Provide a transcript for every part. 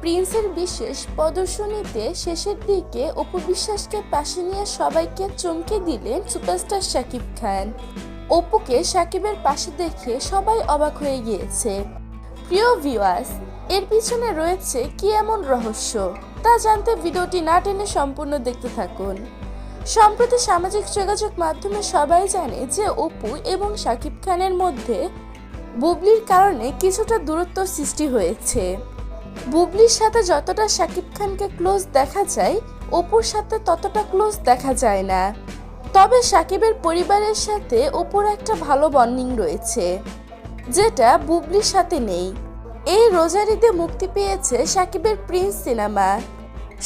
প্রিন্সের বিশেষ প্রদর্শনীতে শেষের দিকে অপু বিশ্বাসকে পাশে নিয়ে সবাইকে চমকে দিলেন সুপারস্টার শাকিব খান। অপুকে শাকিবের পাশে দেখে সবাই অবাক হয়ে গিয়েছে। প্রিয় ভিউয়ার্স, এর পিছনে রয়েছে কি এমন রহস্য, তা জানতে ভিডিওটি না টেনে সম্পূর্ণ দেখতে থাকুন। সম্প্রতি সামাজিক যোগাযোগ মাধ্যমে সবাই জানে যে অপু এবং শাকিব খানের মধ্যে বুবলির কারণে কিছুটা দূরত্ব সৃষ্টি হয়েছে। বুবলির সাথে যতটা শাকিব খানকে ক্লোজ দেখা যায়, অপুর সাথে ততটা ক্লোজ দেখা যায় না। তবে শাকিবের পরিবারের সাথে অপুর একটা ভালো বন্ডিং রয়েছে, যেটা বুবলির সাথে নেই। এই রোজার ঈদে মুক্তি পেয়েছে শাকিবের প্রিন্স সিনেমা।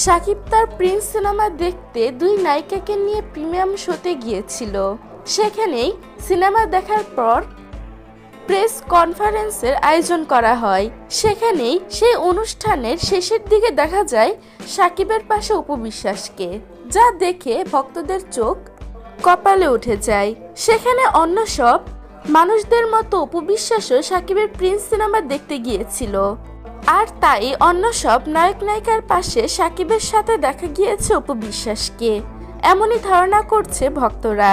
শাকিব তার প্রিন্স সিনেমা দেখতে দুই নায়িকাকে নিয়ে প্রিমিয়াম শোতে গিয়েছিল। সেখানেই সিনেমা দেখার পর প্রেস কনফারেন্সের আয়োজন করা হয়। সেখানেই সেই অনুষ্ঠানের শেষের দিকে দেখা যায় শাকিবের পাশে অপু বিশ্বাসকে, যা দেখে ভক্তদের চোখ কপালে উঠে যায়। সেখানে অন্য সব মানুষদের মতো অপু বিশ্বাসও শাকিবের প্রিন্স সিনেমা দেখতে গিয়েছিল, আর তাই অন্য সব নায়ক নায়িকার পাশে শাকিবের সাথে দেখা গিয়েছে অপু বিশ্বাসকে, এমনই ধারণা করছে ভক্তরা।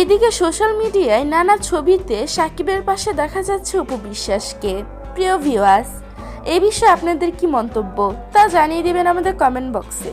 এদিকে সোশ্যাল মিডিয়ায় নানা ছবিতে শাকিবের পাশে দেখা যাচ্ছে অপু বিশ্বাসকে। প্রিয় ভিউয়ার্স, এ বিষয়ে আপনাদের কি মন্তব্য তা জানিয়ে দিবেন আমাদের কমেন্ট বক্সে।